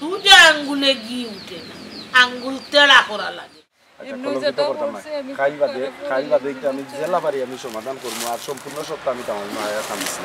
সুজা আঙ্গুলে ঘি উঠে না, আঙ্গুল তেড়া করা লাগে। আমি জেলা বাড়ি আমি সমাধান করবো আর সম্পূর্ণ সপ্তাহ আমি তোমার মায়া কামিছি।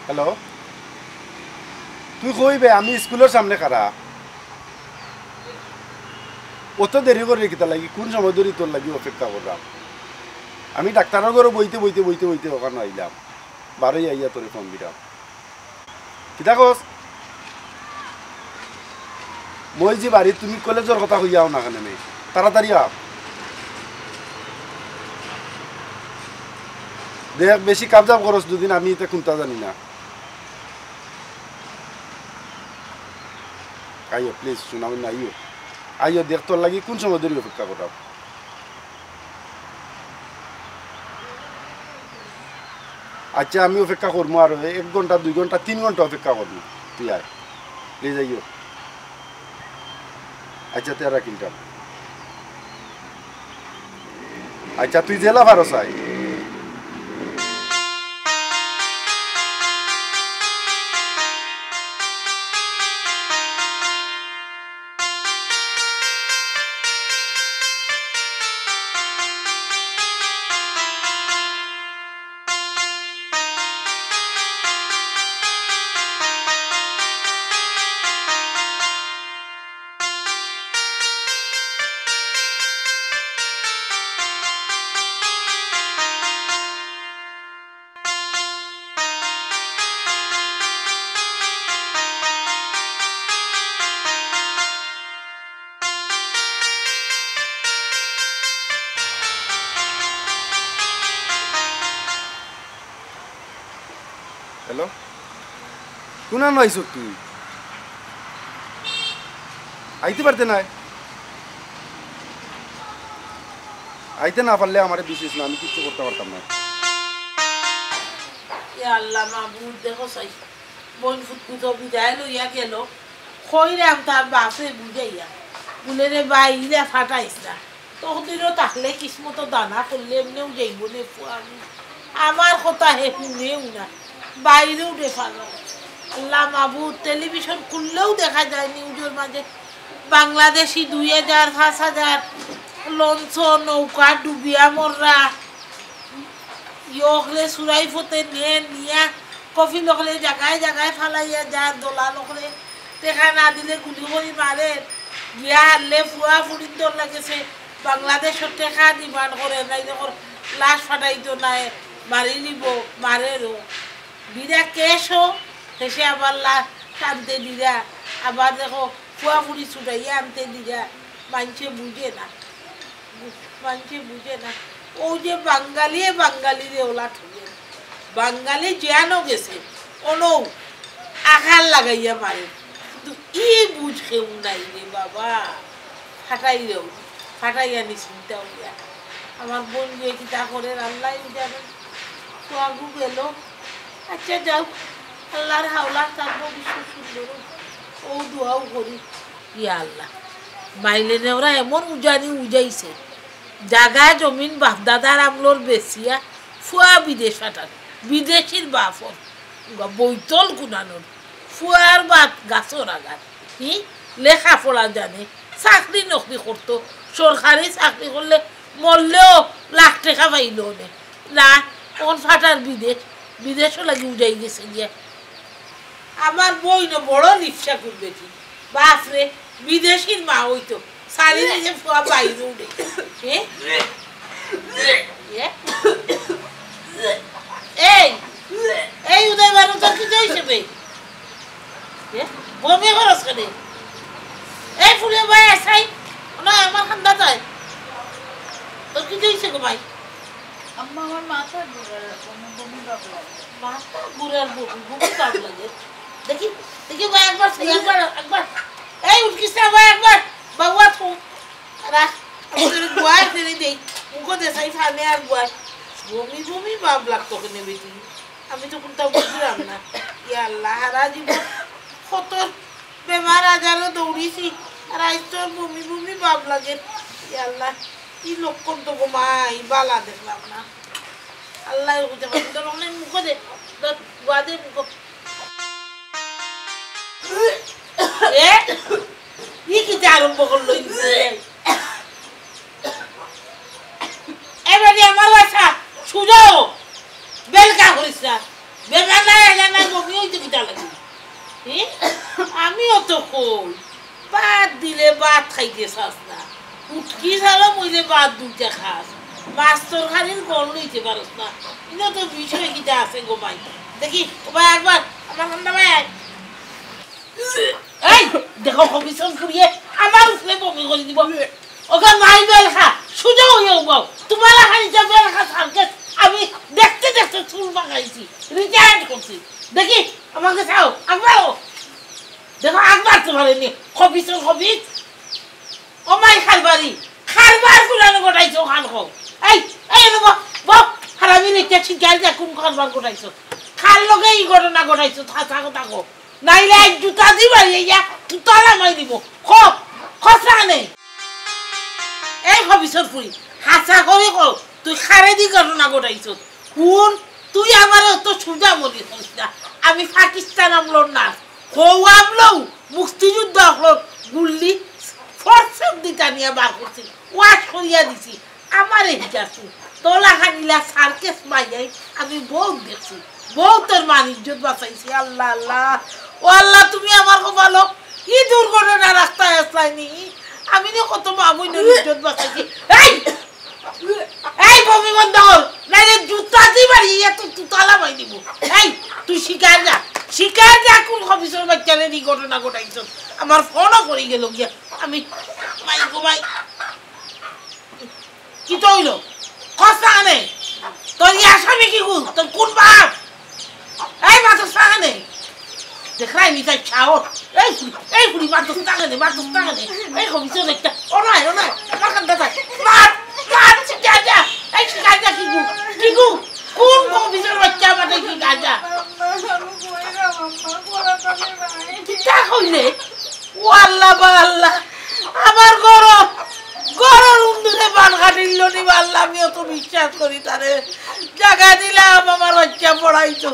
হ্যালো, তুই কইবে আমি স্কুলের সামনে খারা অত দেরি করে রেখে লাগি কোন সময় ধরে তোর লাগি অপেক্ষা করলাম। আমি ডাক্তারের ঘরে বইতে বইতে বইতে বইতে ওখানে আইলাম, বারোই আইয়া তোরে ফোন দিলাম। কিতা কস? মই যে বাড়ি তুমি কলেজের কথা হইয়াও না কেন নেই, তাড়াতাড়ি আপ দেখ। বেশি কাবজাব করস দুদিন, আমি এটা কোনটা জানি না। আইও প্লিজ, শোনাবেন না, আইও আইও দেখ তোর লাগি কোন সময় ধরে অপেক্ষা করতাম। আচ্ছা আমি অপেক্ষা করবো আর 1 ঘন্টা 2 ঘন্টা 3 ঘন্টা অপেক্ষা করবো, তুই আয় প্লিজ আইও। আচ্ছা তেরা কিনতাম। আচ্ছা তুই জেলা ভারস আয়। হ্যালো, কোনা নয়স তুই? আইতে পারতে নাই? আইতে না পারলে আমার বিশেষ না, আমি কিছু করতে পারতাম না। আল্লাহ মাহবুব দেখো চাই বোন ফুটকুতো বিদায় লইয়া গেল, খৈরাম তার বাসে বুঝাইয়া বলে রে বাইরে ফাটাইস না, তখনও তাহলে কিসমতো দানা করলে এমনিও যাইব নে আমি। আমার কথা হে শুনেও না, বাইরেও দেখালো। আল্লাহ মাহবুব টেলিভিশন খুললেও দেখা যায় নিউজের মাঝে বাংলাদেশি 2000 5000 লঞ্চ নৌকা ডুবিয়া মররা ইয়কলে সুরাই ফতে নিয়া কফি লকলে জায়গায় জায়গায় ফালাইয়া যায়, দোলা লকলে দেখা না দিলে গুলি করে মারে, গিয়া হারলে ফুয়া ফুড়ির দর লাগেছে। বাংলাদেশের টেকা ডিমান্ড করে নাই, যখন লাশ ফাটাইতো নাই মারি নিব মারেরও বিরা কেশও শেষে আবার লাশ টানতে দিরা, আবার দেখো ফুয়া ফুড়ি ছুটাইয়া আনতে দিরা। মানুষে বুঝে না, মানুষে বুঝে না। ও যে বাঙালিরে ওলা ঠকে, বাঙালি জিয়ানো গেছে অনৌ আঘাত লাগাইয়া মারে, কিন্তু ই বুঝ কেউ নাই রে বাবা ফাটাই রেও ফাটাইয়া নি চিন্তা হইয়া আমার বোন গিয়ে কিতা করে আল্লাহ জানেন সোয়াগু গেল আচ্ছা যাও আল্লাহর হাওলা থাকবো বিশ্ব সুন্দর ও দোয়াও করি ইয়া আল্লাহ মাইলে নেওরা এমন উজানি উজাইছে জাগা জমিন বাপ দাদার আমলোর বেশিয়া ফুয়া বিদেশ ফাটান বিদেশির বাপর বৈতল গুনানোর ফুয়ার বাপ গাছর আগার লেখা পড়া জানে চাকরি নকরি করতো সরকারি চাকরি করলে মরলেও লাখ টাকা পাইল না কোন ফাটার বিদেশ বিদেশও লাগি উজাই গেছে গিয়া আমার বই না বড় রিক্সা করবে কি বাপরে বিদেশির মা হইতো সারি নিজে ফুয়া বাইরে উঠে এই এই উদয় বানু তোর কি যাইছে বে বমি খরচ করে এই ফুলে ভাই আসাই না আমার খান্দা যায় তোর কি যাইছে গো ভাই আম্মা আমার মাথা ঘুরার বমি ভাব লাগে মাথা ঘুরার বমি ভাব লাগে দেখি দেখি ভাই একবার একবার এই উঠকিস না ভাই একবার বাবা তো রাখ আমাদের গোয়া ফেলে দেই মুখো দেশাই ফানে আর গোয়া বমি বমি ভাব লাগতো কেন বেটি আমি তো কোনটা বুঝলাম না ইয়া আল্লাহ হারা জীবন কত বেমার আজারও দৌড়িছি আর আজ তো বমি বমি ভাব লাগে ইয়া আল্লাহ কি লক্ষণ তো গো মাই বালা দেখলাম না আল্লাহ বুঝতে পারি তোর অনেক মুখো দে গোয়া দে মুখো ই কি আরম্ভ করলো এবারে আমার বাসা সুজাও বেলকা করিস না বেমানা বমি হইতে কিটা লাগে আমিও তো কই বাদ দিলে বাদ খাইতে চাস না উঠকি চালো মইলে বাদ দুইটা খাস মাছ তরকারির গল লইতে পারস না কিন্তু তো বিষয় কিটা আছে গো মাই দেখি ভাই একবার আমার কান্না ভাই এই দেখো কমিশন ফুরিয়ে আমার উঠলে বমি করে দিব ওকে মাই বেলখা সুযোগ হয়েও বাও তোমার হানিটা বেলখা সার্কেস আমি দেখতে দেখতে চুল পাকাইছি রিটায়ার্ড করছি দেখি আমাকে চাও একবারও দেখো একবার তোমার এনে কমিশন কমিস ও মাই খারবারি খারবার গুলানো গোটাইছো খান খাও এই এই বাপ হারামি রেখে শিকার যা কোন খারবার গোটাইছো খার লগে এই ঘটনা গোটাইছো থাকা থাকো নাইলে এক জুতা দিবা ইয়া জুতা নামাই দিব খসা নেই এই ভবিষ্যৎ ফুরি হাসা করে কর তুই খারে দি ঘটনা ঘটাইছ কোন তুই আমার তো সুজা মরি হইস না আমি পাকিস্তান আমলোর না হৌ আমলো মুক্তিযুদ্ধ আমলোর গুল্লি ফোর্সেপ দিতা নিয়ে বার করছি ওয়াশ করিয়া দিছি আমার এই যাচ্ছি তোলা খানিলা সার্কেস মাইয়াই আমি বউ দেখছি বউ তোর মান ইজ্জত বাঁচাইছি আল্লাহ আল্লাহ ও আল্লাহ তুমি আমার খুব ভালো কি দুর্ঘটনা রাস্তায় আসলাইনি আমি না কত মামুনের ইজ্জত বাঁচাইছি এই এই বমি বন্ধ কর নাইলে জুতা দিবারি এত তুতালা মাই দিব এই তুই শিকার যা কোন অফিসের বাচ্চারে এই ঘটনা ঘটাইছ আমার ফোনও করে গেল গিয়া আমি মাই গো মাই কি তো হইল খসা নে তোর আসামি কি গুল তোর কোন বাপ এই মাথা সাগানে দেখাই নি তাই ছাও এই পুরি মাথা সাগানে এই কমিছো দেখটা ও নাই আমার কান্দা তাই মার যা এই শিকাজা কি গু কোন কমিছোর বাচ্চা মাঠে কি গাজা কিটা কইলে ও আল্লাহ বা আল্লাহ আমার গরর উন্দুরে বান কাটিল নি আল্লাহ আমিও তো বিশ্বাস করি তারে জায়গা দিলাম আমার বাচ্চা পড়াইতো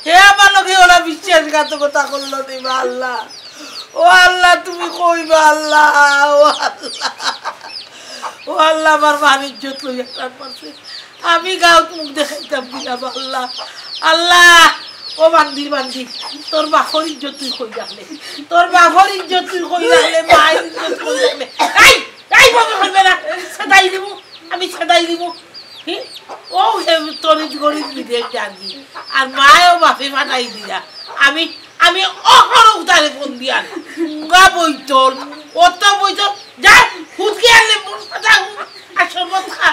হে আমার লোকে ওরা বিশ্বাসঘাতকতা করলো নি আল্লাহ ও আল্লাহ তুমি কইবা আল্লাহ ও আল্লাহ আমার বাণিজ্যত লইয়া তার পাশে আমি গাঁত মুখ দেখাইতাম কিনা আল্লাহ আল্লাহ ও বান্দি তোর বাপর ইজ্জত তুই কই রাখলে মায়ের ইজ্জত কই রাখলে এই বাবা হইবে না আমি সেদাই দিব ও তরিত গরিব বিদেশ জানি আর মায়েও বাপে ফাটাই দিয়া আমি অহর উতারে ফোন দিয়া বইতল অত বইতল যা হুদকে আনলে মন ফাটা আর সর্বত খা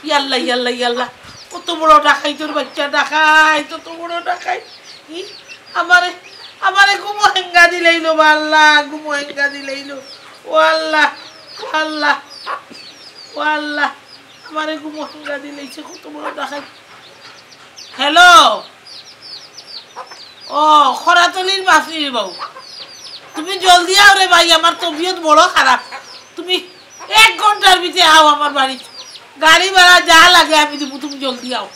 ইয়াল্লা কত বড় ডাকাই তোর বাচ্চা ডাকাই তত বড় ডাকাই আমারে ঘুমো হেঙ্গা দিলেই লো আল্লাহ ঘুমোয়েঙ্গা দিলেইলো ও আল্লাহ আল্লাহ ও আল্লাহ আমারে ঘুমোয়েঙ্গা দিলেইছে কত বড় ডাকাই হ্যালো ও খরাতলির বাসির বাবু তুমি জলদি আও রে ভাই আমার তবিয়ত বড় খারাপ তুমি 1 ঘন্টার ভিতরে আও আমার বাড়িতে গাড়ি ভাড়া যা লাগে আমি দিব তুমি জলদি আও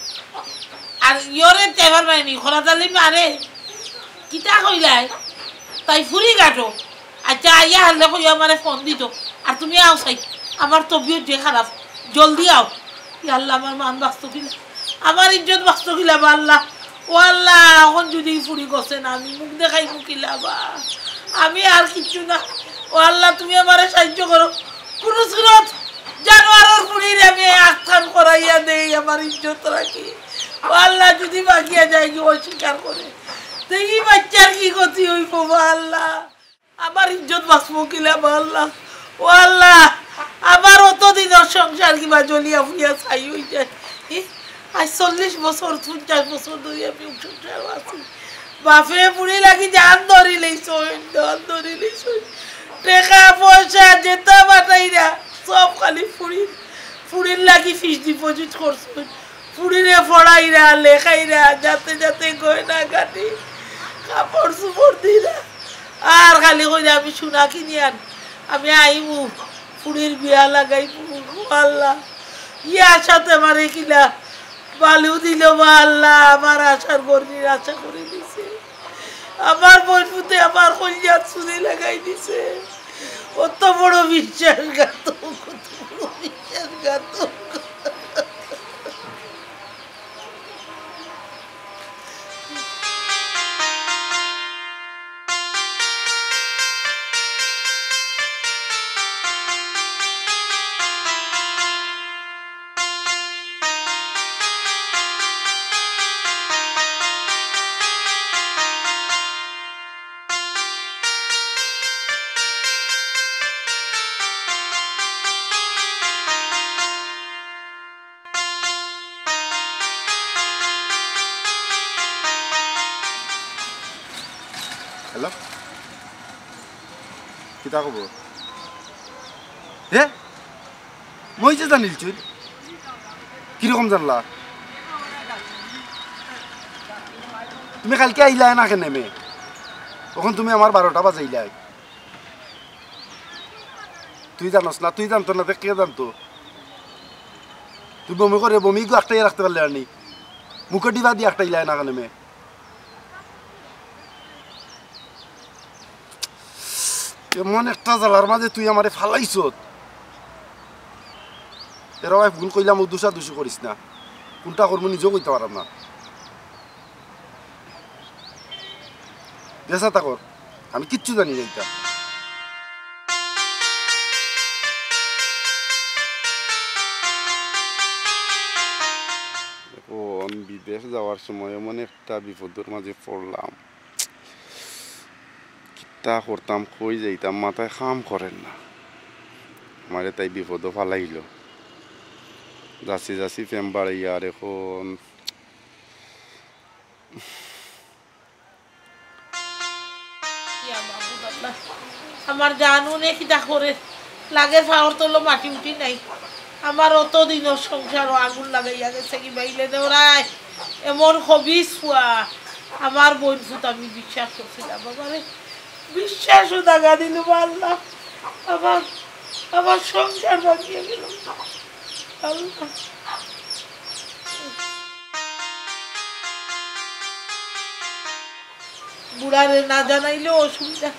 আর ইয়োরে তেবার বাইনি খরাতলি মারে কিতা কইলাই তাই ফুরি গাটো আচ্ছা আইয়া হারলে কই আমারে ফোন দিত আর তুমি আও চাই আমার তবিয়ত যে খারাপ জলদি আও আল্লাহ আমার মান বাস্তু কিলা আমার ইজ্জত বাস্তু কিলা আল্লাহ ও আল্লাহ এখন যদি ফুরি গছে না আমি মুখ দেখাই মুখিলা বা আমি আর কিছু না ও আল্লাহ তুমি আমারে সাহায্য করো কোন সুরত জানোয়ারের ফুরির আমি আস্থান করাইয়া দেই আমার ইজ্জত রাখি ও আল্লাহ যদি বাকিয়া যায় কি অস্বীকার করে দেখি বাচ্চার কি গতি হইব আল্লাহ আমার ইজ্জত বাঁচবো কিলা আল্লাহ ও আল্লাহ আমার অতদিনের সংসার কিবা জ্বলিয়া ফুলিয়া ছাই হয়ে যায় আজ 40 বছর 50 বছর ধরে আমি সংসার আছি বাপে পুরি লাগি জান ধরি লইছ টাকা পয়সা যেটা বাটাইরা সব খালি ফুরির লাগি ফিক্স ডিপোজিট করছে ফুরিরে পড়াইরা লেখাইরা যাতে যাতে গয়না কাটি কাপড় চুপড় দিরা আর খালি কইরা আমি সোনা কিনি আন আমি আইমু ফুরির বিয়া লাগাইবো আল্লাহ ইয়ার সাথে মারে কিলা বালু দিল আল্লাহ আমার আশার গর্বির আশা করে দিছে আমার বইপুতে আমার কলিজাত চুরি লাগাই দিছে কত বড় বিশ্বাসঘাতক কত বড় বিশ্বাসঘাতক হ্যালো কিতা খবর হে মই যে জানিল চুই কিরকম জানলা তুমি কালকে আইলা না কেন মে তখন তুমি আমার 12টা বাজাইলাই তুই জানোস না তুই জানতো না কে জানতো তুই বমি করে বমি একটাই রাখতে পারলে আর নি মুখে ডিবা দিয়ে একটা ইলাই না কেন মে এমন একটা জ্বালার মাঝে তুই আমারে ফালাইছ এরা ভাই ভুল কইলাম ও দুষি করিস না কোনটা করবো নিজেও কইতে পারাম না দেশা তা কর আমি কিচ্ছু জানি না এটা ও আমি বিদেশ যাওয়ার সময় এমন একটা বিপদের মাঝে পড়লাম তা করতাম কই যাইতাম মাথায় কাম করেন না আমারে তাই বিপদও ফালাইল যাচ্ছি ফেম বাড়াইয়া আর এখন আমার জানু নে কিতা করে লাগে ফাওর তোলো মাটি উঠি নাই আমার অত দিনের সংসার আগুন লাগাইয়া গেছে কি বাইলে দেওরায় এমন হবিস ফুয়া আমার বোন ফুত আমি বিশ্বাস করছিলাম বাবারে বিশ্বাসও দাগা দিল আল্লাহ আমার সংসার ভাঙিয়ে গেল আল্লাহ বুড়ারে না জানাইলে অসুবিধা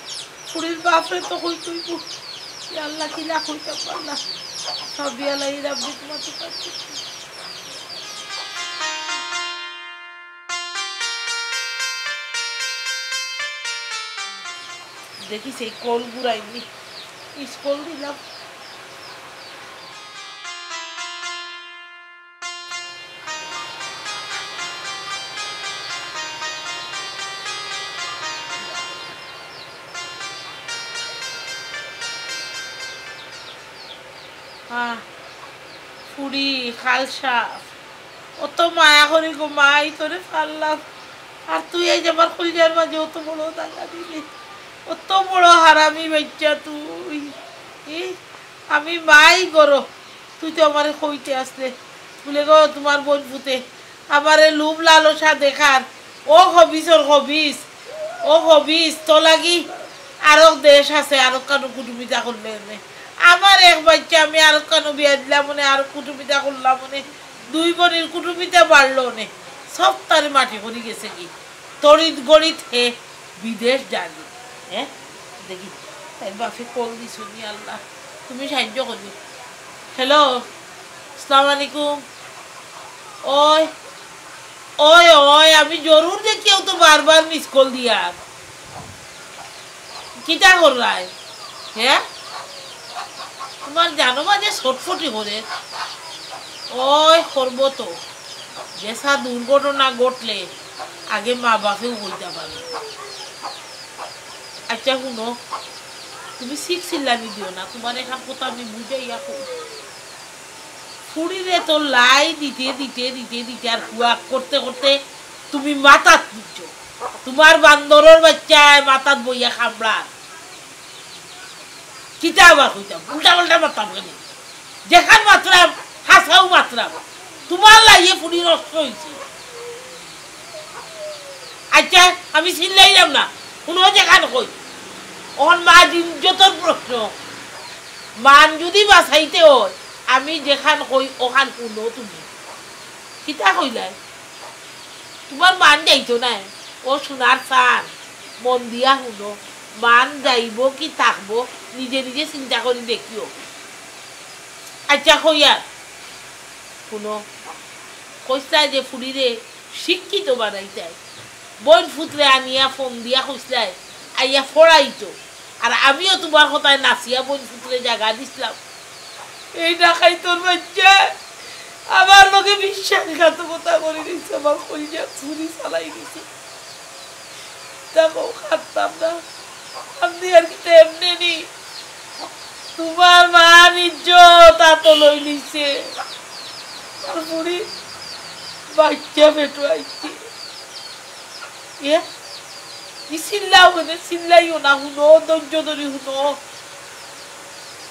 ফুড়ির বাপরে তো হইতই আল্লাহ কি না হইতাম আল্লাহ সব আল্লাহ রাব্বি তোমাকে পাচ্ছি দেখি সেই কল ঘুরাইনি স্কুল দিলাম ফুড়ি খালসা অত মায়া করি গো মাই তোরে ফাললাম আর তুই এই যে আমার কলিজার মাঝে অত বড় দাগা দিলি অত বড় হারামি বাচ্চা তুই আমি মাই করো তুই তো আমার কইতে আসলে বলে গো তোমার বোন পুতে আমারে লুভ লালসা দেখার ও হবিস ওর হবিস ও হবিস তো লাগি আরো দেশ আছে আরো কানো কুটুমিতা করলে আমার এক বাচ্চা আমি আরো কানো বিয়া দিলাম মনে আরো কুটুমিতা করলাম মনে দুই বোনের কুটুমিতা বাড়লো নে সব তারে মাটি করে গেছে কি তড়িৎ গড়িত হে বিদেশ জানি হ্যাঁ দেখি তাই বাপে কল দিছ নি আল্লাহ তুমি সাহায্য করবি হ্যালো আসসালামু আলাইকুম ওই ওই ওই আমি জরুর দেখিও তো বারবার মিস কল দিয়া কিটা করলাই হ্যাঁ তোমার জানো মাঝে ছটফটি করে ওই করব তো যেসা দুর্ঘটনা ঘটলে আগে মা বাপেও বলতে পারে আচ্ছা শুনো তুমি শিখছিলামি দিও না তোমার এখান কথা আমি বুঝাইয়া ফুড়িরে তো লাই দিতে দিতে দিতে দিতে আর কুয়াক করতে করতে তুমি মাথাত দিচ্ছ তোমার বান্দরের বাচ্চায় মাথাত বইয়া খামড়া কিতা আবার হইতাম উল্টা পাল্টা মারতাম কেন যেখান মাত্রাম হাসাও মাত্রাম তোমার লাইয়ে ফুড়ি নষ্ট হয়েছে আচ্ছা আমি চিনলাইলাম না কোনো যেখান কই ওখান মা ইজ্জতের প্রশ্ন মান যদি বাঁচাইতে হয় আমি যেখান কই ওখান কোনো তুমি কিতা কইলাই তোমার মান যাইতো না ও সোনার চান মন দিয়া শুনো মান যাইব কি থাকবো নিজে নিজে চিন্তা করে দেখিও আচ্ছা কইয়া শুনো কইসলাই যে ফুড়িরে শিক্ষিত বানাইতাই বোন ফুতরে আনিয়া ফোন দিয়া কইসলাই আইয়া ফড়াইতো আর আমিও তোমার কথায় নাচিয়া বোন ফুতরে জায়গা দিছিলাম এই ডাকাই তোর বাচ্চা আমার লোকে বিশ্বাসঘাতকতা করে দিচ্ছে আমার কইজা ছুরি চালাই দিছে দেখো খাটতাম না আমি আর কি এমনি নি তোমার মান ইজ্জত এত লই নিছে বুড়ি বাচ্চা বেটো আইছে চিল্লাও কেনে চিল্লাইও না শুনো ধৈর্য ধরি শুনো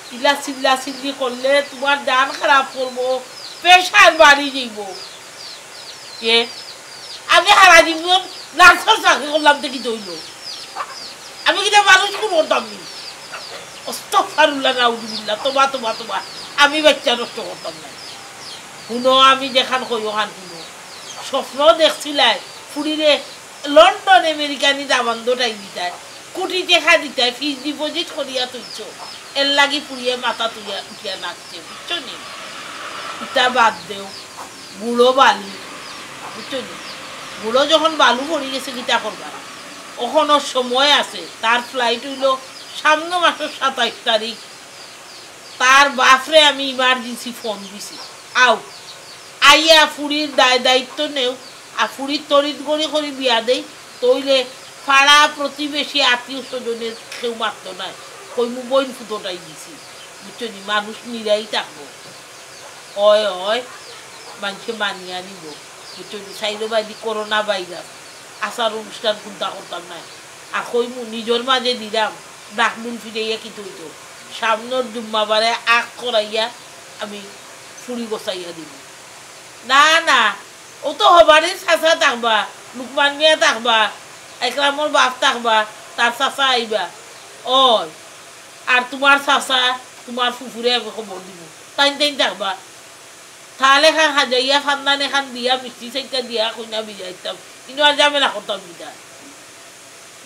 চিল্লা চিল্লা চিল্লি করলে তোমার জান খারাপ করবো প্রেশার বাড়ি যাইব আমি হারা জীবন নার্সের চাকরি করলাম থেকে ধরল আমি কিনা মানুষ করতাম নি অস্তফারুল্লাহ নাউজুবিল্লাহ তোমা তোমা তোমা আমি বাচ্চা নষ্ট করতাম না শুনো আমি যেখান কই ওখান শুনো স্বপ্ন দেখছিলাই ফুড়িরে লন্ডন আমেরিকানি দাবান্ধটাই দিতায় কোটি টাকা দিতায় ফিক্স ডিপোজিট করিয়া তুলছ এর লাগি পুড়িয়ে মাথা তুলিয়া উঠিয়া নাচছে বুঝছো নি ইটা বাদ দেও বুড়ো বালি বুঝছো নি বুড়ো যখন বালু পড়ে গেছে গীতা করবা ওখানো সময় আছে তার ফ্লাইট হইল সামনে মাসের 27 তারিখ তার বাপরে আমি ইমার্জেন্সি ফোন দিছি আও আইয়া ফুড়ির দায়িত্ব নেও আর ফুড়ির তরিত গড়ি করে বিয়া দেই তৈলে পাড়া প্রতিবেশী আত্মীয় স্বজনের কেউ মারত নাই কই মু বইন ফুটোটাই দিছি বুঝছো নি মানুষ নিরাই থাকবো অয় অয় মানুষকে মানিয়ে আনিব বুঝছো নি সাইডে বাইদি করোনা ভাইরাস আচার অনুষ্ঠান কোনটা করতাম না আর কই মু নিজের মাঝে দিলাম ডাকমুন ফিরাইয়া কি তৈতো সামনের জুম্মাবারে আখ করাইয়া আমি ফুড়ি গোছাইয়া দিব না না ও তো হবারে চাচা থাকবা লুকমান মিয়া থাকবা একরামর বাপ থাকবা তার চাচা আইবা ওই আর তোমার চাচা তোমার ফুফুরে আমি খবর দিব টাইম টাইম থাকবা থাল এখান সাজাইয়া ফান্দান এখান দিয়া মিষ্টি চাইটা দিয়া কইনা বিজাইতাম কিন্তু আর ঝামেলা করতাম বিটা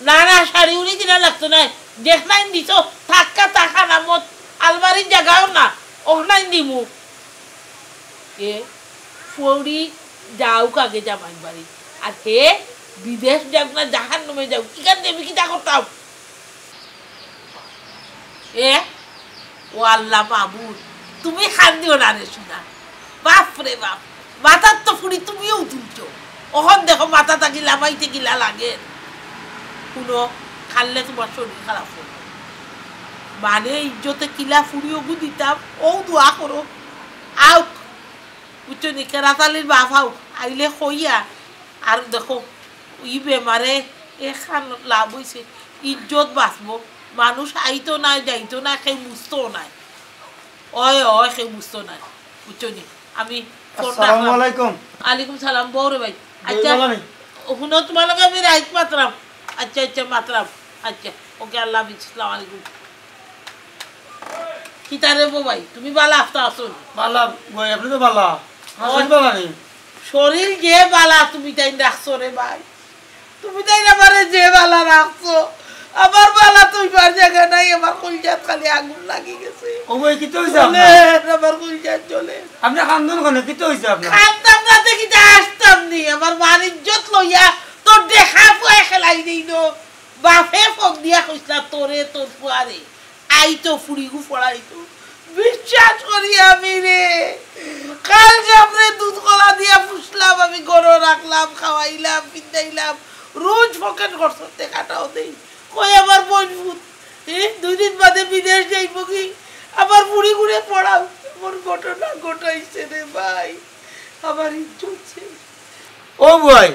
না না শাড়ি উড়ি কিনা লাগতো না যেখানে দিছ থাকা টাকা নামত আলমারির জায়গাও না ওখানে দিমু ফৌরি যাও কাগে জামাই বাড়ি আর হে বিদেশ যাও না জাহান নামে যাও কিখান দেবী কিটা করতাম ও আল্লাহ বাবুর তুমি খান দিও না রে শোনা বাপ রে বাপ মাথার তো ফুড়ি তুমিও তুলছো ওখান দেখো মাথাটা গিলা মাইতে গিলা লাগে শুনো খাললে তোমার শরীর খারাপ হবে মানে ইজ্জতে কিলা ফুড়িও গু দিতাম ও দোয়া করো আউ বুঝছো নি কেরাতালির বাপ আউ আইলে কইয়া আর দেখো ই বেমারে এখান লাভ হয়েছে ইজ্জত বাঁচবো মানুষ আইতো নাই যাইতো না সেই বুঝতো নাই অয় সেই বুঝতো নাই বুঝছো নি আমি আসসালামু আলাইকুম আলাইকুম সালাম বৌরে ভাই আচ্ছা শুনো তোমালোকে আমি রাইট মাতরাম আচ্ছা মাতরাম আচ্ছা ওকে আল্লাহ হাফিজ আসসালামু আলাইকুম কিতারে বো ভাই তুমি বালা আফতা আসো বালা বই আপনি তো বালা আসল বালা নেই শরীর যে বালা তুমি তাই রাখছো রে ভাই তুমি তাই আমারে যে বালা রাখছো আমার বালা তুই বার জায়গা নাই আমার কলজাত খালি আগুন লাগি গেছে ও বই কি তো হইছে আমার কলজাত জ্বলে আপনি কান্দন কোনে কি তো হইছে আপনার কান্দতাম না দেখি আসতাম নি আমার মান ইজ্জত লইয়া তোর দেখা পুয়া খেলাই দিই নো বাপে ফক দিয়া কইসলা তোরে তোর পুয়ারে আইতো ফুড়িগু পড়াইতো বিশ্বাস করি আমি রে কাল সামনে দুধ কলা দিয়া ফুসলাম আমি গরো রাখলাম খাওয়াইলাম পিন্দাইলাম রোজ পকেট খরচ টাকাটাও দেই কই আমার মজবুত 2 দিন বাদে বিদেশ যাইব কি আবার বুড়ি ঘুরে পড়াও আমার ঘটনা ঘটাইছে রে ভাই আমার ইজ্জত ও ভাই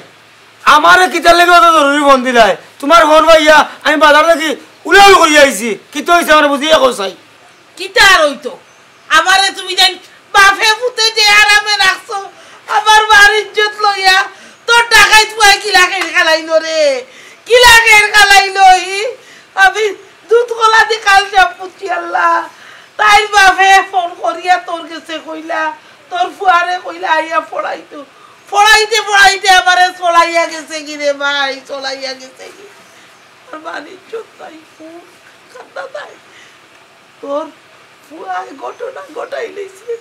আমারে কিতার লাগে অত জরুরি ফোন দিলাই তোমার ফোন ভাইয়া আমি বাজার থেকে উলাল করি আইছি কি তো হইছে আমার বুঝিয়ে কইছাই কিতা আর হইতো আমারে তুমি জান বাপে পুতে যে আরামে রাখছো আমার মার ইজ্জত লইয়া তোর টাকাই তুই কি লাগে খালাইলো রে কি লাগে খালাইলো আমি দুধ কলা দি কাল যাব পুতি আল্লাহ তাই বাপে ফোন করিয়া তোর কাছে কইলা তোর ফুয়ারে কইলা আইয়া পড়াইতো পড়াইতে আমারে চলাইয়া গেছে কি রে ভাই চলাইয়া গেছে কি আর মার ইজ্জত তাই কান্না তাই তোর ফুয়ায় ঘটনা ঘটাই লইছে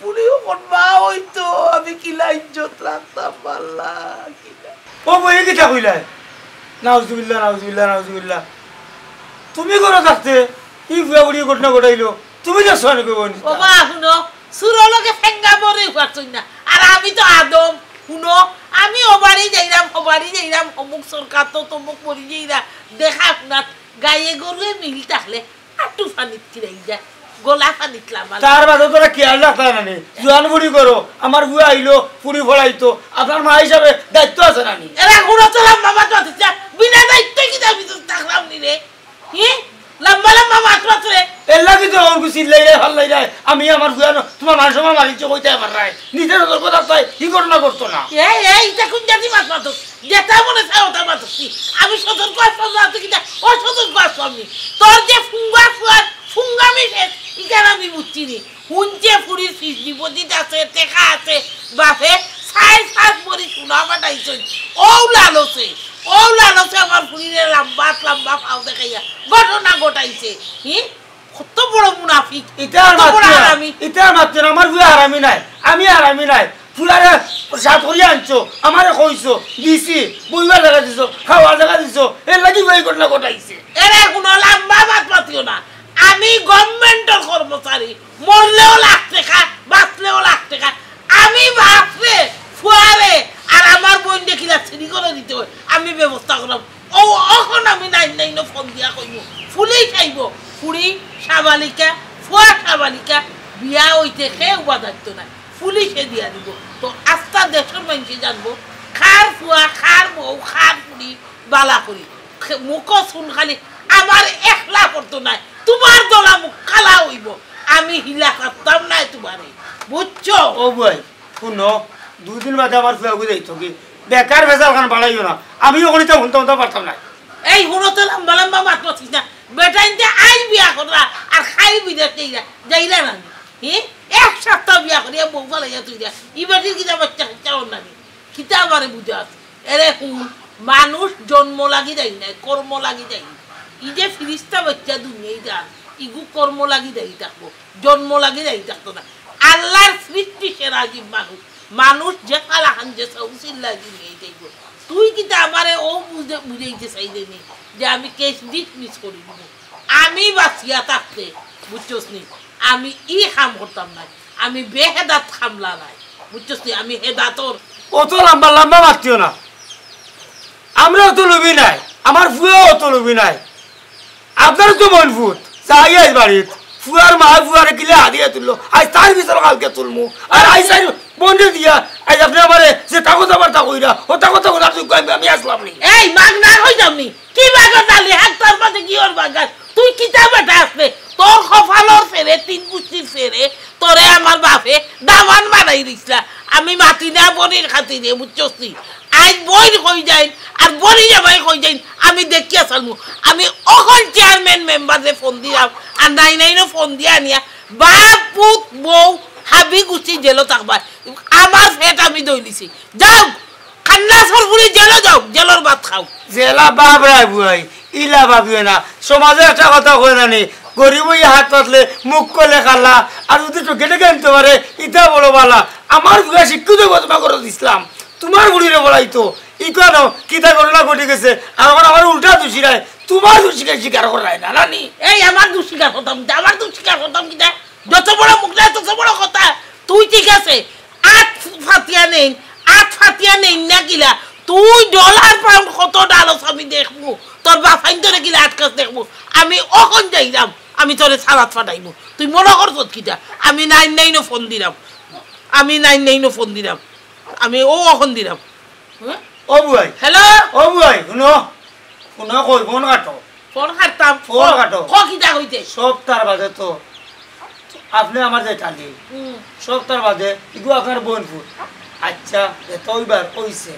পুলিও মনবা হইতো আমি কিলা ইজ্জত রাখতাম পাল্লা কিলা ও বই কিটা কইলাই নাউজুবিল্লাহ তুমি করে থাকতে কি বুয়া বুড়ি ঘটনা ঘটাইলো তুমি যা শোনে কইব নি বাবা শুনো সুরলকে ফেঙ্গা পরে পারছই না আর আমি তো আদম শুনো আমি ওবাড়ি যাইরাম অমুক সরকার তো তমুক মরি যাইরা দেখা না গায়ে গরুয়ে মিল থাকলে আটু ফানিত কিরাই যায় গোলা ফানিতলাম তার বাদে তোরা খেয়াল রাখতা নানি জোয়ান বুড়ি করো আমার বুয়া আইলো পুরি ফলাইতো আপনার মা হিসাবে দায়িত্ব আছে নানি এরা গুড়ো চলাম বাবা তো বিনা দায়িত্ব কি দাবি তো থাকলাম নি রে লম্বা মাছ মাছ রে এর লাগি তো ওর গুছি লাইলে ভাল লাই যায় আমি আমার বুয়া তোমার মানুষ আমার মালিক কইতে পার রাই নিজের তোর কথা তাই কি ঘটনা করতো না এই এটা কোন জাতি মাছ মাছ যেটা মনে চাও ওটা মাছ আমি সতর্ক আছে কিনা ও সতর্ক আমি তোর যে ফুঙ্গামি শেষ ইকার আমি বুঝছি নি হুঞ্চে ফুরির ফিস ডিপোজিট আছে টেকা আছে বাপে সাইজ মরি শোনা বাটাইছেন ও লালছে আমার ফুরিরে লম্বা ফাও দেখাইয়া ঘটনা ঘটাইছে কত বড় মুনাফিক ইতার মাত্র আমার বুয়া হারামি নাই আমি হারামি নাই ফুলারে সাত করিয়া আনছো আমারে কইছো দিছি বইবার জায়গা দিছো খাওয়ার জায়গা দিছো এর লাগি এই ঘটনা ঘটাইছে এরে কোনো লম্বা বাত পাতিও না আমি গভর্নমেন্টের কর্মচারী মরলেও লাখ টাকা বাঁচলেও লাখ টাকা আমি বাপরে ফুয়ারে আর আমার বোন দেখিলা চিনি করে দিতে হয় আমি ব্যবস্থা করলাম ও এখন আমি নাই ফোন দিয়া কইব ফুলেই খাইব ফুড়ি সাবালিকা ফুয়া সাবালিকা বিয়া হইতে খেয়ে উপাদার্থ নাই পুলিশে দিয়া দিব তো আস্তা দেশের মানুষ জানবো খার ফুয়া খার বউ খার ফুড়ি বালা করি মুখ শুন খালি আমার একলা করতো নাই তোমার দলা মুখ খালা হইব আমি হিলা করতাম নাই তোমারে বুঝছো ও ভাই শুনো 2 দিন বাদে আমার ফুয়া বুঝাই থাকি বেকার ভেজাল খান বাড়াইও না আমিও গণিতে শুনতে পারতাম না এই হুনো তো লম্বা মাত পাচ্ছিস না বেটাইতে আই বিয়া করা আর খাই বিদেশ যাইরা না এক সপ্তাহ বিয়া করিয়া বউ ফালাইয়া তুই যা ইবাটির কিতা বাচ্চা চাও না কিতা আমারে বুঝা এরে হুন মানুষ জন্ম লাগি দেয় না কর্ম লাগি দেয় ই যে ফিরিস্তা বাচ্চা দুনিয়ায় যা ইগু কর্ম লাগি দেয় থাকবো জন্ম লাগি দেয় থাকতো না আল্লাহর সৃষ্টি সেরা জীব মানুষ যে কালাখান যে সৌসিল্লা দুনিয়ায় যাইব তুই কিতা আমারে ও বুঝাইতে চাইলে নি যে আমি কেস ডিসমিস করে দিব আমি বাঁচিয়া থাকতে বুঝছোস নি আমি খাম করতাম না আমি বেহেদাত খামলা নাই বুঝছোস নি আমি হেদাতর অত লম্বা মারতিও না আমরা অত লবি নাই আমার ফুয়া অত লবি নাই আপনার তো মন ফুট চাই আইস বাড়িত ফুয়ার মা ফুয়ারে কিলে হাদিয়ে তুললো আজ তার ভিতরে কালকে তুলমু আর আইসাই বন্ধে দিয়া আজ আপনি আমারে যে কাগজ আবার তা কইরা ও কাগজ আমি আসলাম নি এই মাগনা হই যামনি কি বাগা ডালি একটার মাঝে কি ওর বাগা তুই কিতাব এটা আসবে তোর কপালর ফেরে তিন কুচির ফেরে তোরে আমার বাপে দামান মারাই দিছলা আমি মাটি না বনির খাতিরে বুঝছস আজ বই কই যাই আর বনি যাবাই কই যাই আমি দেখিয়া চালমু আমি অখন চেয়ারম্যান মেম্বারে ফোন দিলাম আর নাইনো ফোন দিয়া নিয়া বাপ পুত বউ হাবি গুছি জেলো থাকবা আমার ফেট আমি দইলিছি যাও কান্না সরপুরি জেলো যাও জেলোর ভাত খাও জেলা বাপ রাই বুয়াই ইলা ভাবিও না সমাজে একটা কথা কই জানি গরিব হাত পাতলে মুখ কলে খালা আর যদি তো গেটে গানতে পারে ইটা বলো বালা আমার বুয়া শিক্ষিত ঘটনা করে দিছিলাম তোমার বুড়িরে বলাইতো ই কেন কিতা ঘটনা ঘটে গেছে আর এখন আমার উল্টা দোষী রায় তোমার দোষীকে স্বীকার করায় না নানি এই আমার দোষীকার কথা আমার দোষীকার কথা কিনা যত বড় মুখ না তত বড় কথা তুই ঠিক আছে আট ফাতিয়া নেই না কিলা তুই ডলার পাউন্ড কত ডালস আমি দেখবো তোর বাফাইন তোরে কিলা আটকাস দেখবো আমি অখন যাইলাম আমি তোরে সালাদ ফাটাইবো তুই মনে করছ কিটা আমি নাইনো ফোন দিলাম আমি ও অখন দিলাম ও বুয়াই হ্যালো ও বুয়াই শুনো কই ফোন কাটো ফোন কাটতাম ফোন কাটো ক কিটা হইতে সব তার বাদে তো আপনি আমার যে টালি সব তার বাদে ইগু আপনার বোনপুর আচ্ছা এতইবার কইছে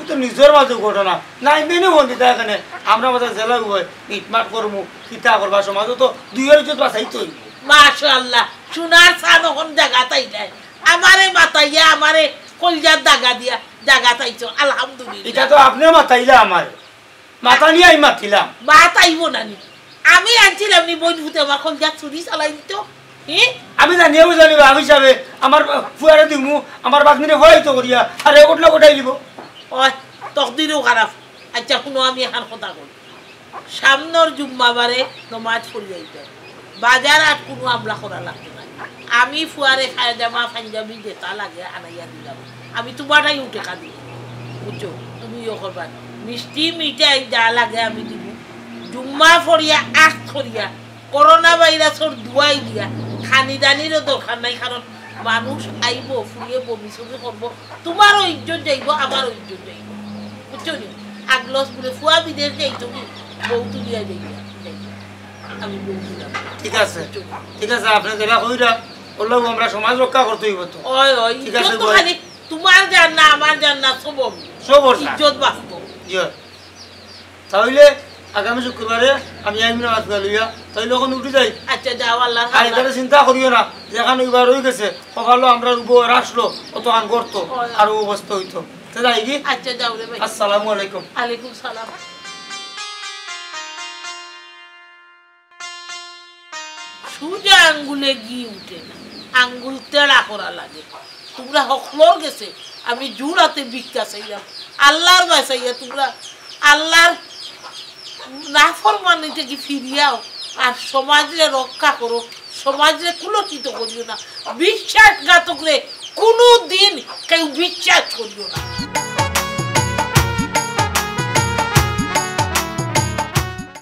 তো নিজের মাঝে ঘটনা নাই মেনে বন্ধু এখানে আমরা মাঝে জেলা হয় মিটমাট করবো কিতা করবা সমাজে তো দুইয়ের ইজ্জত বাঁচাইতে হইব মাশাআল্লাহ সোনার চান ওখান জায়গা তাই যায় আমারে মাতাইয়া আমারে কলজার দাগা দিয়া জায়গা তাইছো আলহামদুলিল্লাহ এটা তো আপনি মাতাইলে আমার মাথা নিয়ে আমি মাতিলাম মাতাইব নানি আমি আনছিলাম নি বই ভূতে আমার কলজার চুরি চালাই দিত আমি জানিয়ে জানিব আমি যাবে আমার ফুয়ারে দিমু আমার বাগনিরে হরাইতো করিয়া আর এ ঘটনা ঘটাই দিব ওই তকদিরও খারাপ আচ্ছা শুনো আমি এখন কথা কই সামনের জুম্মাবারে নমাজ পড়ি যাইতে বাজার আর কোনো আমলা করা লাগতো না আমি ফুয়ারে জামা পাঞ্জাবি যেটা লাগে আনাইয়া দিলাম আমি তোমারটাই উঠে কাঁদি বুঝছো তুমি ইয়ে করবা মিষ্টি মিঠাই যা লাগে আমি দিব জুম্মা ফরিয়া আখ ফরিয়া করোনা ভাইরাসের দুয়াই দিয়া খানি দানিরও দরকার নাই কারণ মানুষ আইব ফুরিয়ে বমি ছবি করবো তোমারও ইজ্জত যাইব আমারও ইজ্জত যাইব বুঝছো নি আগলস বলে ফুয়া বিদেশ যাই তুমি বউ তুলিয়া যাইব আমি বউ দিলাম ঠিক আছে আপনি যেটা কইরা বললো আমরা সমাজ রক্ষা করতে হইব তো ওই ওই ঠিক আছে তো খালি তোমার জান না আমার জান না সব ইজ্জত বাঁচব তাহলে আগামী শুক্রবারে আমি আইমি নামাজ লইয়া তাইলে ওখানে উঠে যাই আচ্ছা যাও আল্লাহ আর এখানে চিন্তা করিও না যেখানে ওইবার রয়ে গেছে সকালে আমরা আসলো অত গান করতো আর অবস্থা হইতো যাই কি আচ্ছা যাও রে ভাই আসসালামু আলাইকুম আলাইকুম সালাম সুজা আঙ্গুলে গি উঠে না আঙ্গুল তেড়া করা লাগে তোমরা হকলর গেছে আমি জুড়াতে ভিক্ষা চাইলাম আল্লাহর বাসাইয়া তোমরা আল্লাহর নাফরমানি থেকে ফিরিয়াও আর সমাজে রক্ষা করো সমাজে কুলকিত করিও না বিশ্বাসঘাতকরে কোনো দিন কেউ বিশ্বাস করিও না